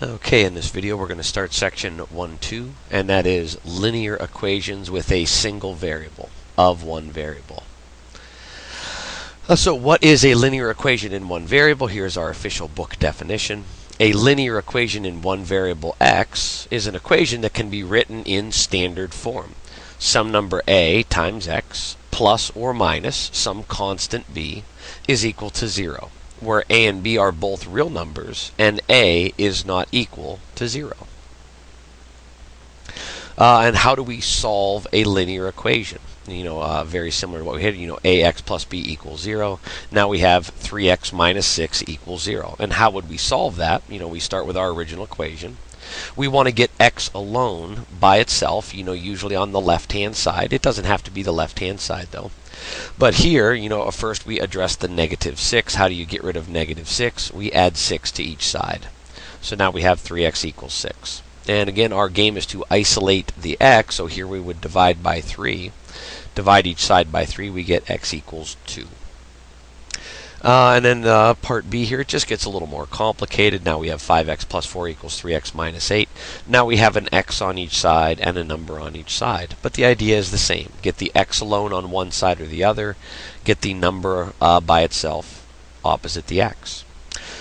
Okay, in this video we're going to start section 1-2, and that is linear equations with a single variable of one variable. So what is a linear equation in one variable? Here's our official book definition. A linear equation in one variable x is an equation that can be written in standard form. Some number a times x plus or minus some constant b is equal to 0. Where a and b are both real numbers, and a is not equal to 0. And how do we solve a linear equation? Very similar to what we had. Ax plus b equals 0. Now we have 3x minus 6 equals 0. And how would we solve that? We start with our original equation. We want to get x alone by itself, usually on the left-hand side. It doesn't have to be the left-hand side, though. But here, first we address the negative 6. How do you get rid of negative 6? We add 6 to each side. So now we have 3x equals 6. And again, our game is to isolate the x, so here we would divide by 3. Divide each side by 3, we get x equals 2. And then part B here, it just gets a little more complicated. Now we have 5x plus 4 equals 3x minus 8. Now we have an x on each side and a number on each side. But the idea is the same. Get the x alone on one side or the other. Get the number by itself opposite the x.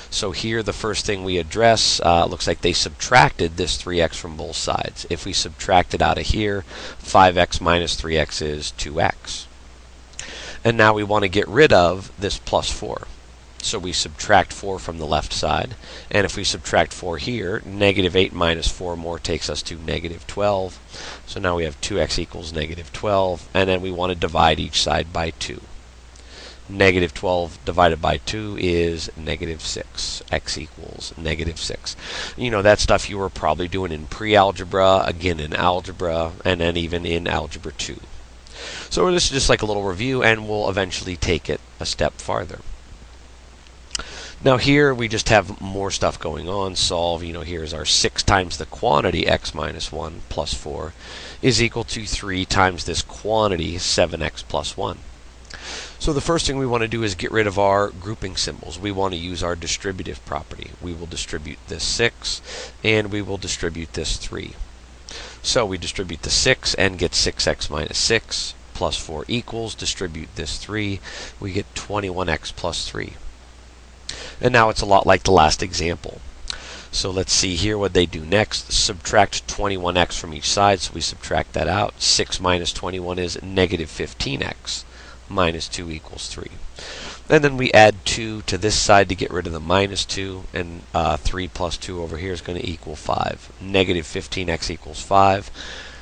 So here the first thing we address, looks like they subtracted this 3x from both sides. If we subtract it out of here, 5x minus 3x is 2x. And now we want to get rid of this plus 4. So we subtract 4 from the left side. And if we subtract 4 here, negative 8 minus 4 more takes us to negative 12. So now we have 2x equals negative 12. And then we want to divide each side by 2. Negative 12 divided by 2 is negative 6. X equals negative 6. That stuff you were probably doing in pre-algebra, again in algebra, and then even in algebra 2. So this is just like a little review, and we'll eventually take it a step farther. Now here we just have more stuff going on. Solve, here's our 6 times the quantity x minus 1 plus 4 is equal to 3 times this quantity 7x plus 1. So the first thing we want to do is get rid of our grouping symbols. We want to use our distributive property. We will distribute this 6, and we will distribute this 3. So we distribute the 6 and get 6x minus 6 plus 4 equals, distribute this 3, we get 21x plus 3. And now it's a lot like the last example. So let's see here what they do next. Subtract 21x from each side, so we subtract that out. 6 minus 21 is negative 15x minus 2 equals 3. And then we add 2 to this side to get rid of the minus 2, and 3 plus 2 over here is going to equal 5. Negative 15x equals 5.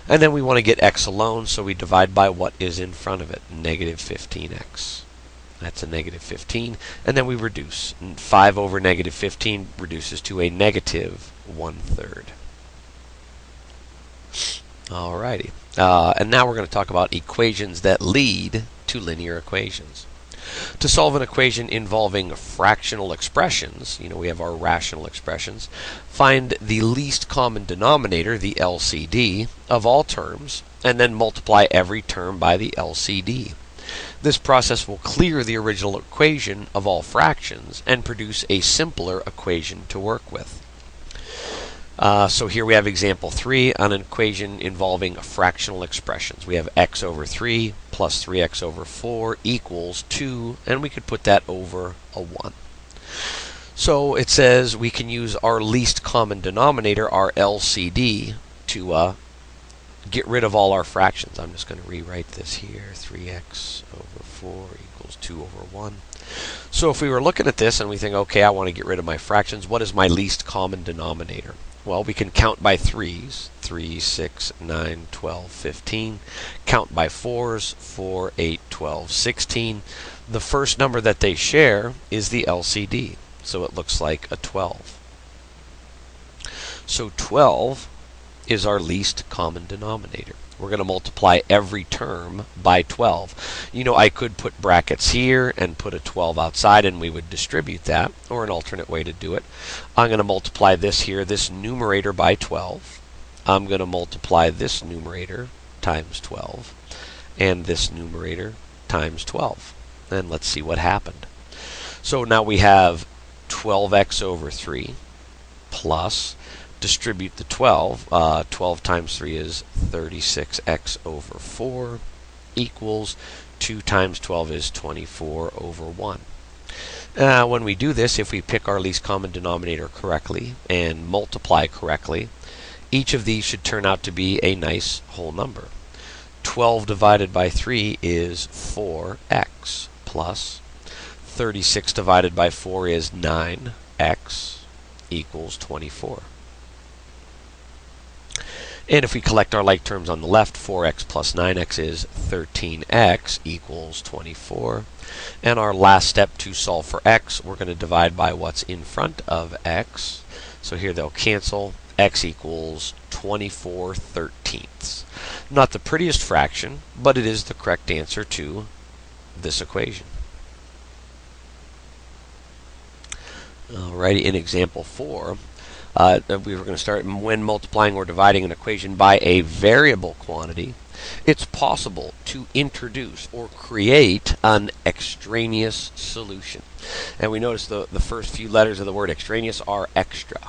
And then we want to get x alone, so we divide by what is in front of it, negative 15x. That's a negative 15. And then we reduce. 5 over negative 15 reduces to a negative 1/3. Alrighty. And now we're going to talk about equations that lead to linear equations. To solve an equation involving fractional expressions, we have our rational expressions, find the least common denominator, the LCD, of all terms, and then multiply every term by the LCD. This process will clear the original equation of all fractions and produce a simpler equation to work with. So here we have example 3 on an equation involving fractional expressions. We have x over 3 plus 3x over 4 equals 2, and we could put that over a 1. So it says we can use our least common denominator, our LCD, to get rid of all our fractions. I'm just going to rewrite this here. 3x over 4 equals 2 over 1. So if we were looking at this and we think, okay, I want to get rid of my fractions, what is my least common denominator? Well, we can count by 3s, 3, 6, 9, 12, 15. Count by 4s, 4, 8, 12, 16. The first number that they share is the LCD, so it looks like a 12. So 12 is our least common denominator. We're going to multiply every term by 12. I could put brackets here and put a 12 outside, and we would distribute that, or an alternate way to do it. I'm going to multiply this here, this numerator, by 12. I'm going to multiply this numerator times 12, and this numerator times 12. And let's see what happened. So now we have 12x over 3 plus distribute the 12. 12 times 3 is 36x over 4 equals 2 times 12 is 24 over 1. When we do this, if we pick our least common denominator correctly and multiply correctly, each of these should turn out to be a nice whole number. 12 divided by 3 is 4x plus 36 divided by 4 is 9x equals 24. And if we collect our like terms on the left, 4x plus 9x is 13x equals 24. And our last step to solve for x, we're going to divide by what's in front of x. So here they'll cancel. X equals 24/13. Not the prettiest fraction, but it is the correct answer to this equation. Alrighty, in example 4, we were going to start when multiplying or dividing an equation by a variable quantity. It's possible to introduce or create an extraneous solution. And we notice the first few letters of the word extraneous are extra.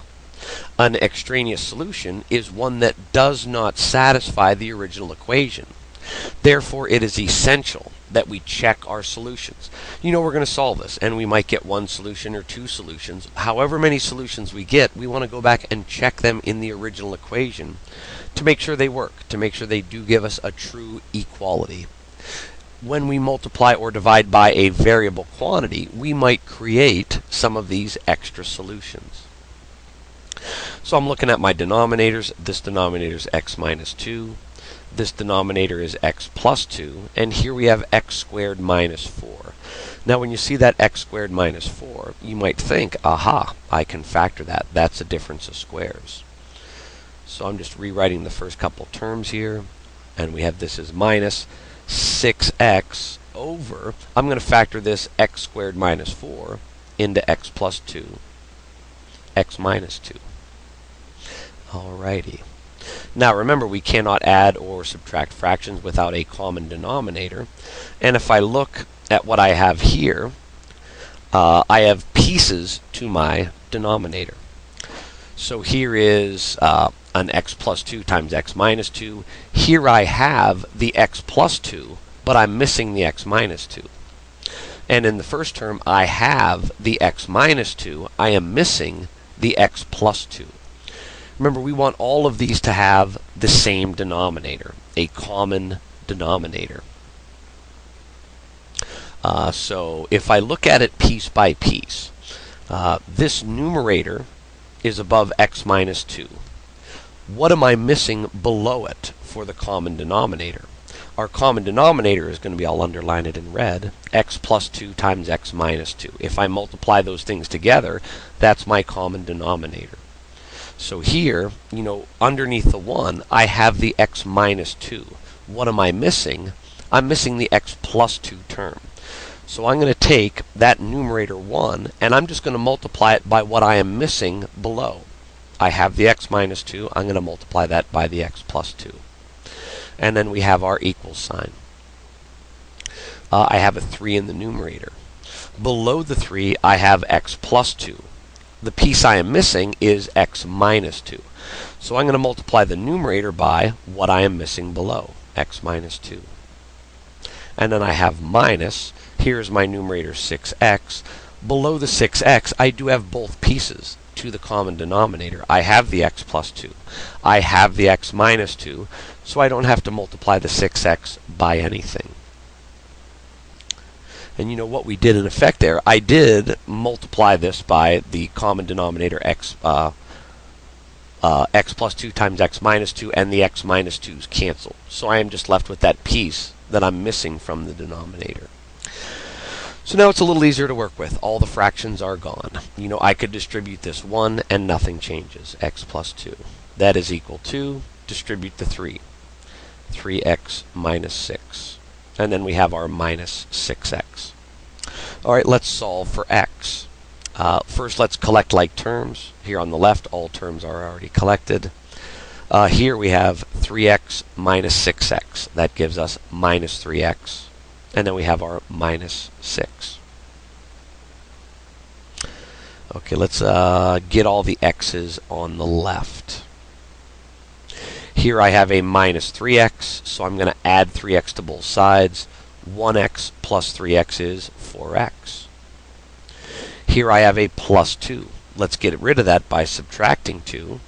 An extraneous solution is one that does not satisfy the original equation. Therefore, it is essential that we check our solutions. You know, we're going to solve this, and we might get one solution or two solutions. However many solutions we get, we want to go back and check them in the original equation to make sure they work, to make sure they do give us a true equality. When we multiply or divide by a variable quantity, we might create some of these extra solutions. So I'm looking at my denominators. This denominator is x minus 2. This denominator is x plus 2. And here we have x squared minus 4. Now when you see that x squared minus 4, you might think, aha, I can factor that. That's a difference of squares. So I'm just rewriting the first couple terms here. And we have this as minus 6x over, I'm going to factor this x squared minus 4 into x plus 2, x minus 2. Alrighty. Now remember, we cannot add or subtract fractions without a common denominator. And if I look at what I have here, I have pieces to my denominator. So here is an x plus 2 times x minus 2. Here I have the x plus 2, but I'm missing the x minus 2. And in the first term, I have the x minus 2. I am missing the x plus 2. Remember, we want all of these to have the same denominator, a common denominator. So if I look at it piece by piece, this numerator is above x minus 2. What am I missing below it for the common denominator? Our common denominator is going to be, I'll underline it in red, x plus 2 times x minus 2. If I multiply those things together, that's my common denominator. So here, you know, underneath the 1, I have the x minus 2. What am I missing? I'm missing the x plus 2 term. So I'm going to take that numerator 1, and I'm just going to multiply it by what I am missing below. I have the x minus 2. I'm going to multiply that by the x plus 2. And then we have our equal sign. I have a 3 in the numerator. Below the 3, I have x plus 2. The piece I am missing is x minus 2. So I'm going to multiply the numerator by what I am missing below, x minus 2. And then I have minus, here's my numerator 6x. Below the 6x, I do have both pieces to the common denominator. I have the x plus 2. I have the x minus 2, so I don't have to multiply the 6x by anything. And you know what we did in effect there? I did multiply this by the common denominator x plus 2 times x minus 2, and the x minus 2's cancel. So I am just left with that piece that I'm missing from the denominator. So now it's a little easier to work with. All the fractions are gone. You know, I could distribute this 1 and nothing changes. X plus 2. That is equal to, distribute the 3. 3x minus 6. And then we have our minus 6x. Alright, let's solve for x. First, let's collect like terms. Here on the left, all terms are already collected. Here we have 3x minus 6x. That gives us minus 3x. And then we have our minus 6. Okay, let's get all the x's on the left. Here I have a minus 3x, so I'm going to add 3x to both sides. 1x plus 3x is 4x. Here I have a plus 2. Let's get rid of that by subtracting 2.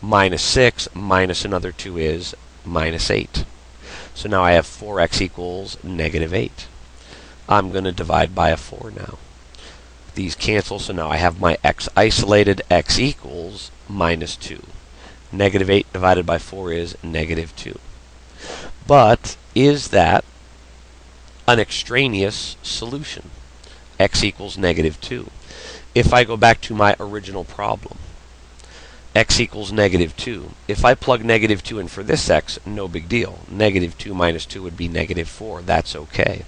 Minus 6 minus another 2 is minus 8. So now I have 4x equals negative 8. I'm going to divide by a 4 now. These cancel, so now I have my x isolated. X equals minus 2. Negative 8 divided by 4 is negative 2. But is that an extraneous solution? X equals negative 2. If I go back to my original problem, x equals negative 2. If I plug negative 2 in for this x, no big deal. Negative 2 minus 2 would be negative 4. That's okay.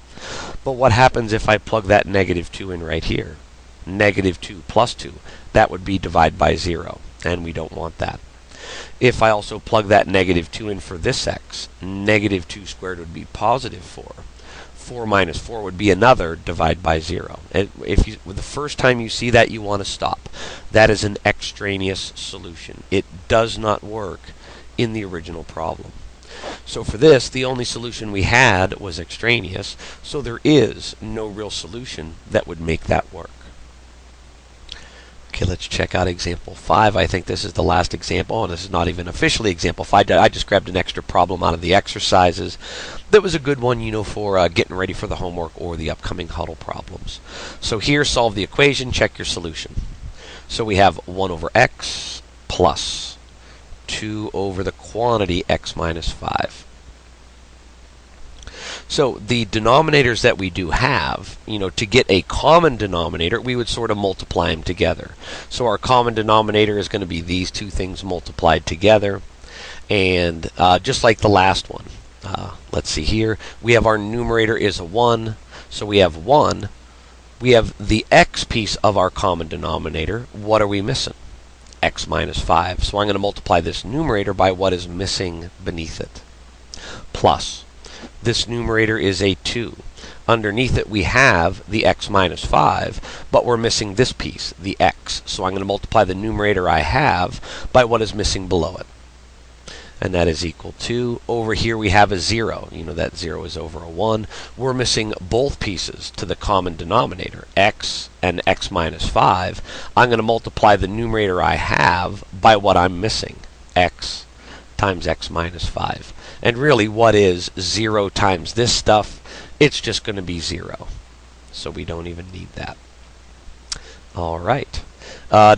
But what happens if I plug that negative 2 in right here? Negative 2 plus 2. That would be divide by 0, and we don't want that. If I also plug that negative 2 in for this x, negative 2 squared would be positive 4. 4 minus 4 would be another divide by 0. And if the first time you see that, you want to stop. That is an extraneous solution. It does not work in the original problem. So for this, the only solution we had was extraneous, so there is no real solution that would make that work. Okay, let's check out example 5. I think this is the last example, and this is not even officially example 5. I just grabbed an extra problem out of the exercises. That was a good one, you know, for getting ready for the homework or the upcoming huddle problems. So here, solve the equation, check your solution. So we have 1 over x plus 2 over the quantity x minus 5. So the denominators that we do have, you know, to get a common denominator, we would sort of multiply them together. So our common denominator is going to be these two things multiplied together. And just like the last one, let's see here, we have our numerator is a 1. So we have 1. We have the x piece of our common denominator. What are we missing? X minus 5. So I'm going to multiply this numerator by what is missing beneath it. Plus. This numerator is a 2. Underneath it we have the x minus 5, but we're missing this piece, the x. So I'm going to multiply the numerator I have by what is missing below it. And that is equal to, over here we have a 0. You know that 0 is over a 1. We're missing both pieces to the common denominator, x and x minus 5. I'm going to multiply the numerator I have by what I'm missing, x times x minus 5. And really, what is 0 times this stuff? It's just going to be 0. So we don't even need that. All right.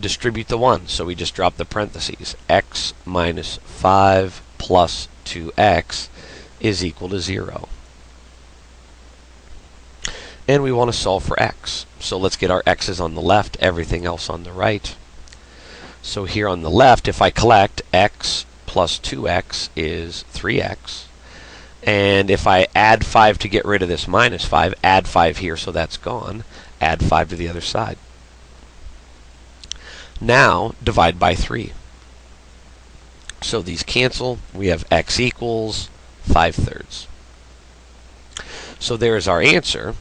Distribute the 1. So we just drop the parentheses. X minus 5 plus 2x is equal to 0. And we want to solve for x. So let's get our x's on the left, everything else on the right. So here on the left, if I collect, x plus 2x is 3x. And if I add 5 to get rid of this minus 5, add 5 here so that's gone. Add 5 to the other side. Now, divide by 3. So these cancel. We have x equals 5/3. So there's our answer.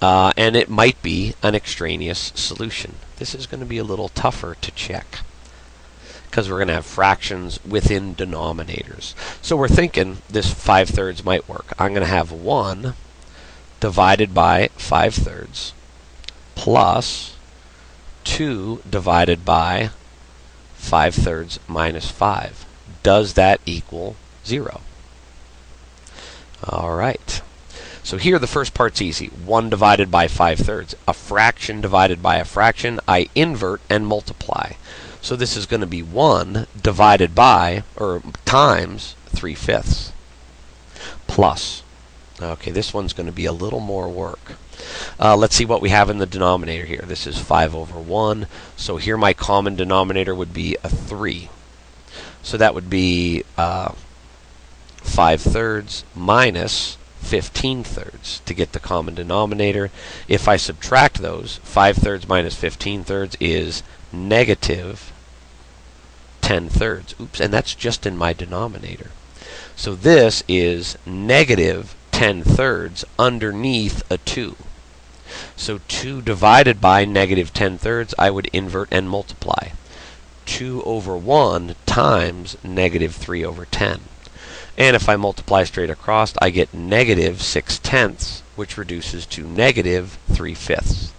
And it might be an extraneous solution. This is going to be a little tougher to check, because we're going to have fractions within denominators. So we're thinking this 5/3 might work. I'm going to have 1 divided by 5/3 plus 2 divided by 5/3 minus 5. Does that equal 0? All right. So here the first part's easy. 1 divided by 5/3. A fraction divided by a fraction, I invert and multiply. So this is going to be 1 divided by, or times, 3/5 plus. Okay, this one's going to be a little more work. Let's see what we have in the denominator here. This is 5 over 1. So here my common denominator would be a 3. So that would be 5/3 minus 15/3 to get the common denominator. If I subtract those, 5/3 minus 15/3 is negative 10/3. Oops, and that's just in my denominator. So this is negative 10/3 underneath a 2. So 2 divided by negative 10/3, I would invert and multiply. 2 over 1 times negative 3 over 10. And if I multiply straight across, I get negative 6/10, which reduces to negative 3/5.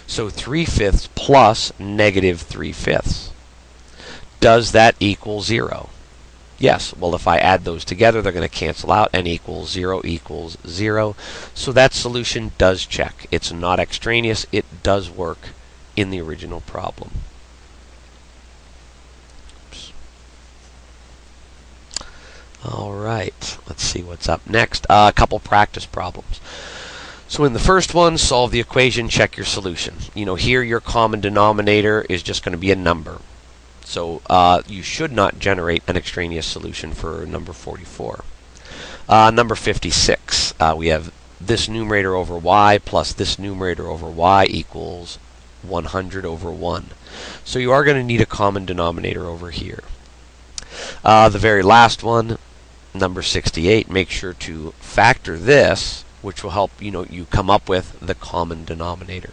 So 3/5 plus negative 3/5. Does that equal 0? Yes. Well, if I add those together, they're going to cancel out, and equals 0 equals 0. So that solution does check. It's not extraneous. It does work in the original problem. Oops. All right. Let's see what's up next. A couple practice problems. So in the first one, solve the equation, check your solution. Here your common denominator is just going to be a number. So you should not generate an extraneous solution for number 44. Number 56, we have this numerator over y plus this numerator over y equals 100 over 1. So you are going to need a common denominator over here. The very last one, number 68, make sure to factor this, which will help you come up with the common denominator.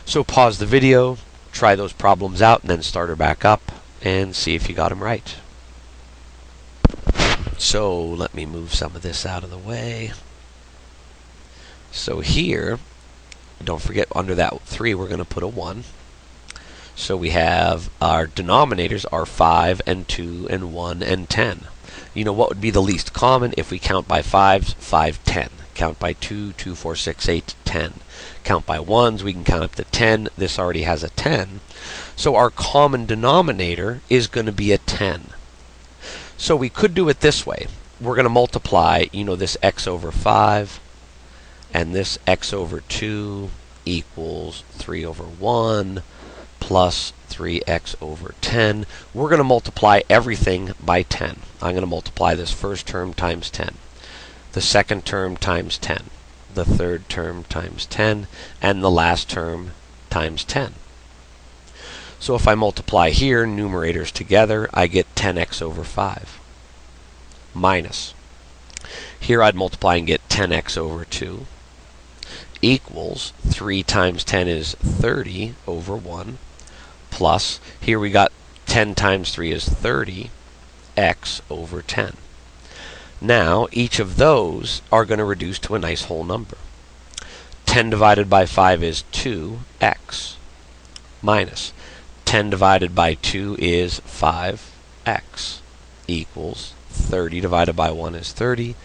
So pause the video, try those problems out, and then start her back up and see if you got them right. So let me move some of this out of the way. So here, don't forget under that 3 we're going to put a 1. So we have our denominators are 5 and 2 and 1 and 10. What would be the least common if we count by 5s? 5, 10. Count by 2, 2, 4, 6, 8, 10. Count by 1s, we can count up to 10. This already has a 10. So our common denominator is going to be a 10. So we could do it this way. We're going to multiply, this x over 5 and this x over 2 equals 3 over 1 plus 3x over 10. We're going to multiply everything by 10. I'm going to multiply this first term times 10. The second term times 10, the third term times 10, and the last term times 10. So if I multiply here, numerators together, I get 10x over 5. Minus. Here I'd multiply and get 10x over 2. Equals 3 times 10 is 30 over 1. Plus, here we got 10 times 3 is 30, x over 10. Now, each of those are going to reduce to a nice whole number. 10 divided by 5 is 2x, minus 10 divided by 2 is 5x, equals 30 divided by 1 is 30,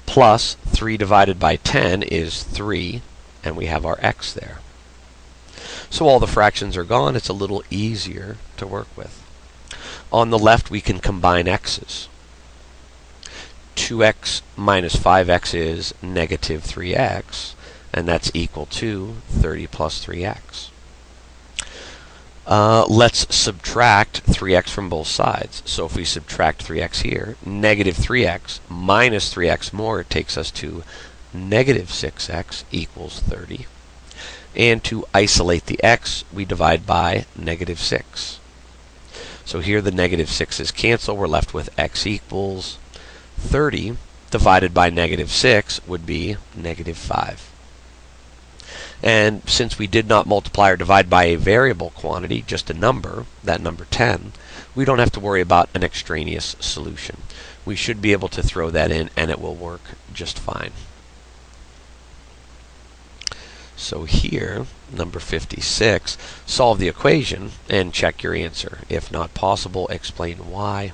plus 3 divided by 10 is 3, and we have our x there. So all the fractions are gone. It's a little easier to work with. On the left, we can combine x's. 2x minus 5x is negative 3x, and that's equal to 30 plus 3x. Let's subtract 3x from both sides. So if we subtract 3x here, negative 3x minus 3x more, it takes us to negative 6x equals 30. And to isolate the x, we divide by negative 6. So here the negative 6's cancel. We're left with x equals 30 divided by negative 6 would be negative 5. And since we did not multiply or divide by a variable quantity, just a number, that number 10, we don't have to worry about an extraneous solution. We should be able to throw that in and it will work just fine. So here, number 56, solve the equation and check your answer. If not possible, explain why.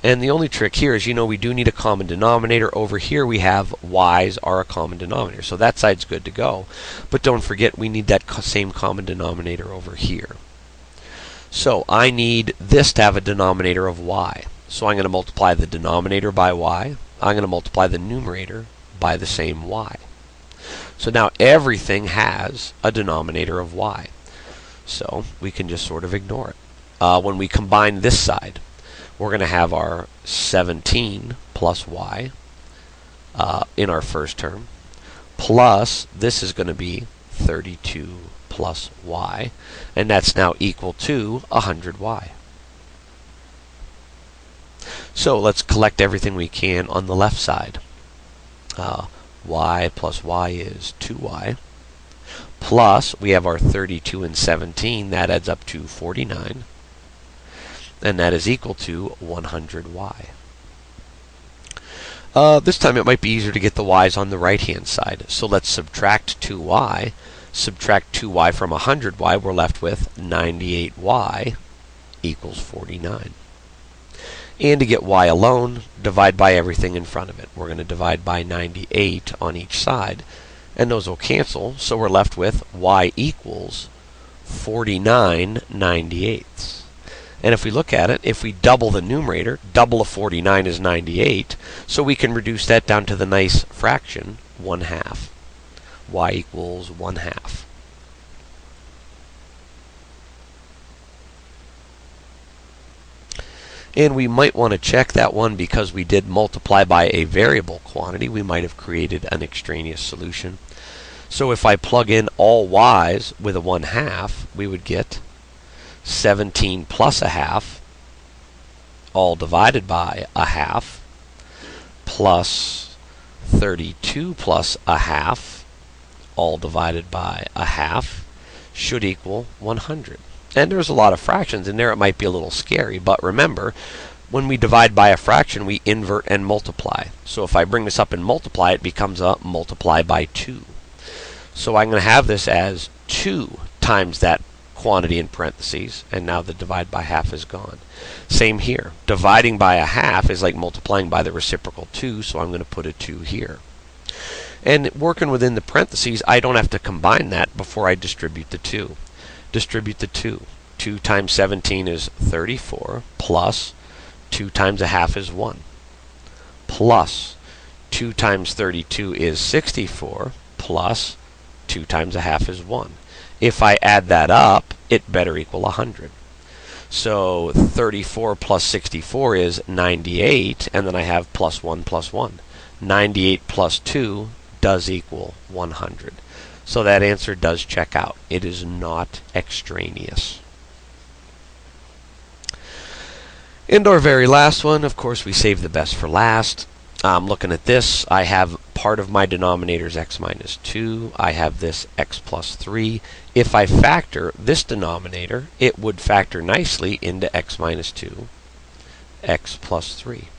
And the only trick here is, we do need a common denominator. Over here we have y's are a common denominator. So that side's good to go. But don't forget, we need that same common denominator over here. So I need this to have a denominator of y. So I'm going to multiply the denominator by y. I'm going to multiply the numerator by the same y. So now everything has a denominator of y. So we can just sort of ignore it. When we combine this side, we're going to have our 17 plus y in our first term, plus this is going to be 32 plus y, and that's now equal to 100y. So let's collect everything we can on the left side. Y plus y is 2y. plus we have our 32 and 17. That adds up to 49. And that is equal to 100y. This time it might be easier to get the y's on the right-hand side. So let's subtract 2y. Subtract 2y from 100y. We're left with 98y equals 49. And to get y alone, divide by everything in front of it. We're going to divide by 98 on each side. And those will cancel, so we're left with y equals 49/98. And if we look at it, if we double the numerator, double of 49 is 98, so we can reduce that down to the nice fraction, 1/2. Y equals 1/2. And we might want to check that one because we did multiply by a variable quantity. We might have created an extraneous solution. So if I plug in all y's with a 1/2, we would get 17 plus a half, all divided by a half, plus 32 plus a half, all divided by a half, should equal 100. And there's a lot of fractions in there. It might be a little scary, but remember, when we divide by a fraction, we invert and multiply. So if I bring this up and multiply, it becomes a multiply by 2. So I'm going to have this as 2 times that quantity in parentheses, and now the divide by half is gone. Same here. Dividing by a half is like multiplying by the reciprocal 2, so I'm going to put a 2 here. And working within the parentheses, I don't have to combine that before I distribute the 2. Distribute the 2. 2 times 17 is 34, plus 2 times a half is 1, plus 2 times 32 is 64, plus 2 times a half is 1. If I add that up, it better equal 100. So 34 plus 64 is 98, and then I have plus 1 plus 1. 98 plus 2 does equal 100. So that answer does check out. It is not extraneous. And our very last one, of course, we save the best for last. Looking at this, I have part of my denominator is x minus 2. I have this x plus 3. If I factor this denominator, it would factor nicely into x minus 2, x plus 3.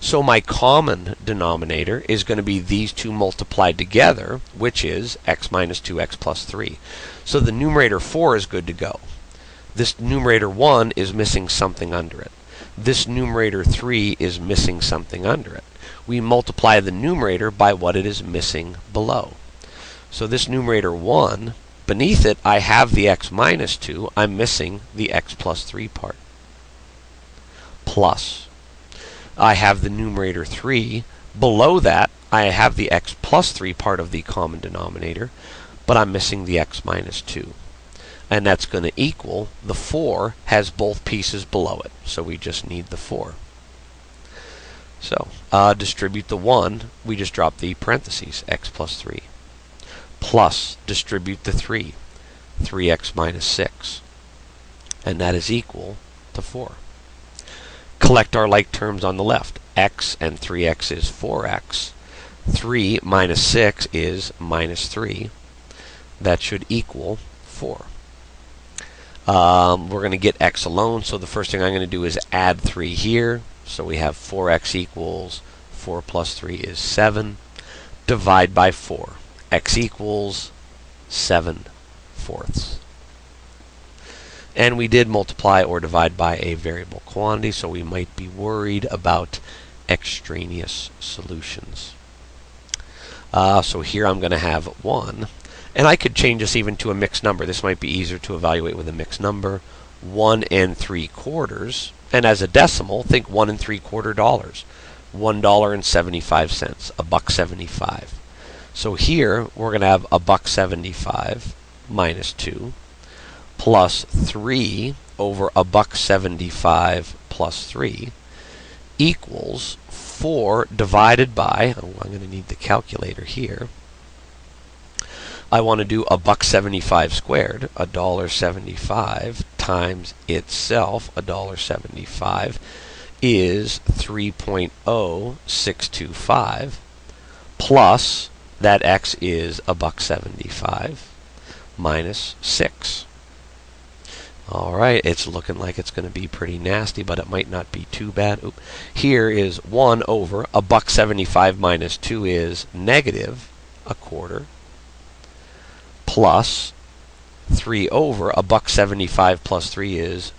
So my common denominator is going to be these two multiplied together, which is x minus 2x plus 3. So the numerator 4 is good to go. This numerator 1 is missing something under it. This numerator 3 is missing something under it. We multiply the numerator by what it is missing below. So this numerator 1, beneath it I have the x minus 2. I'm missing the x plus 3 part. Plus, I have the numerator 3. Below that, I have the x plus 3 part of the common denominator, but I'm missing the x minus 2. And that's going to equal the 4 has both pieces below it. So we just need the 4. So distribute the 1. We just drop the parentheses, x plus 3. Plus distribute the 3, 3x minus 6. And that is equal to 4. Collect our like terms on the left. X and 3x is 4x. 3 minus 6 is minus 3. That should equal 4. We're going to get x alone, so the first thing I'm going to do is add 3 here. So we have 4x equals 4 plus 3 is 7. Divide by 4. X equals 7/4. And we did multiply or divide by a variable quantity, so we might be worried about extraneous solutions. So here I'm going to have 1. And I could change this even to a mixed number. This might be easier to evaluate with a mixed number. 1 3/4. And as a decimal, think $1 3/4. $1.75. $1.75. So here we're going to have $1.75 minus 2 plus 3 over $1.75 plus 3 equals 4 divided by, I'm going to need the calculator here. I want to do $1.75 squared. $1.75 times itself, $1.75, is 3.0625 plus that x is $1.75 minus 6. All right, it's looking like it's going to be pretty nasty, but it might not be too bad. Oop. Here is 1 over $1.75 minus 2 is negative a quarter, plus 3 over $1.75 plus 3 is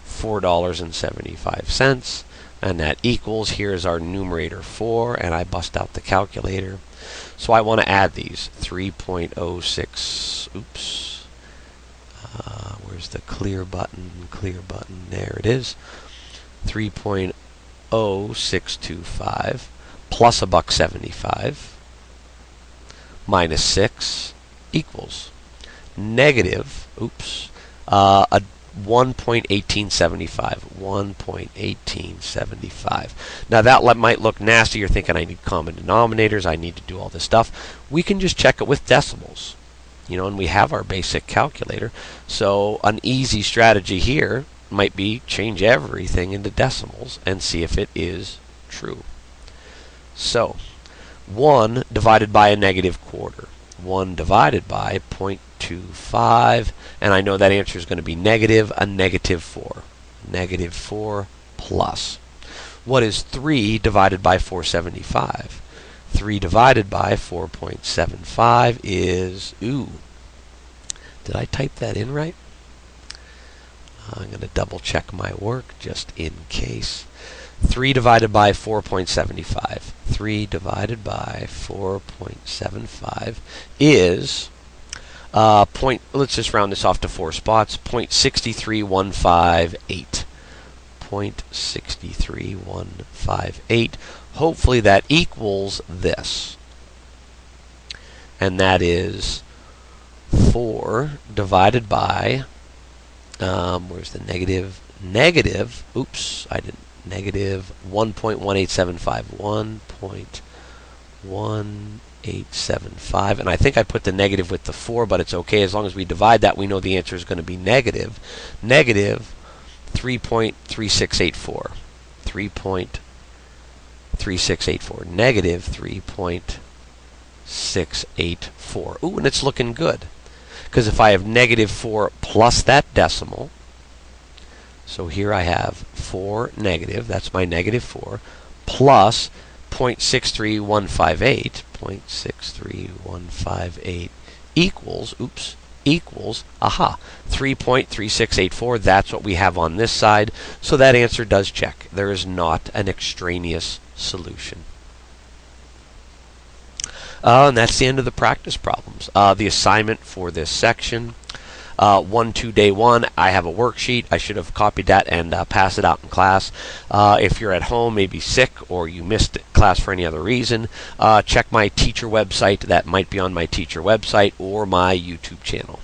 $4.75, and that equals, here's our numerator 4, and I bust out the calculator. So I want to add these. 3.06, oops. Where's the clear button? Clear button, there it is. 3.0625 plus $1.75 minus 6 equals negative, oops, 1.1875. 1.1875. Now that might look nasty. You're thinking I need common denominators, I need to do all this stuff. We can just check it with decimals. And we have our basic calculator. So an easy strategy here might be change everything into decimals and see if it is true. So 1 divided by a negative quarter. 1 divided by 0.25, and I know that answer is going to be negative, a negative 4. Negative 4 plus. What is 3 divided by 475? 3 divided by 4.75 is, ooh, did I type that in right? I'm going to double check my work just in case. 3 divided by 4.75. 3 divided by 4.75 is, let's just round this off to 4 spots, 0.63158. 0.63158. Hopefully that equals this. And that is 4 divided by, where's the negative? Negative, oops, I didn't, negative 1.1875. 1.1875. And I think I put the negative with the 4, but it's okay. As long as we divide that, we know the answer is going to be negative. Negative 3.3684. 3.3684. Negative 3.684. Ooh, and it's looking good. Because if I have negative 4 plus that decimal, so here I have 4 negative, that's my negative 4, plus 0.63158. 0.63158 equals, oops, equals, aha, 3.3684. That's what we have on this side. So that answer does check. There is not an extraneous solution. And that's the end of the practice problems. The assignment for this section, 1-2 day 1, I have a worksheet. I should have copied that and passed it out in class. If you're at home, maybe sick, or you missed class for any other reason, check my teacher website. That might be on my teacher website or my YouTube channel.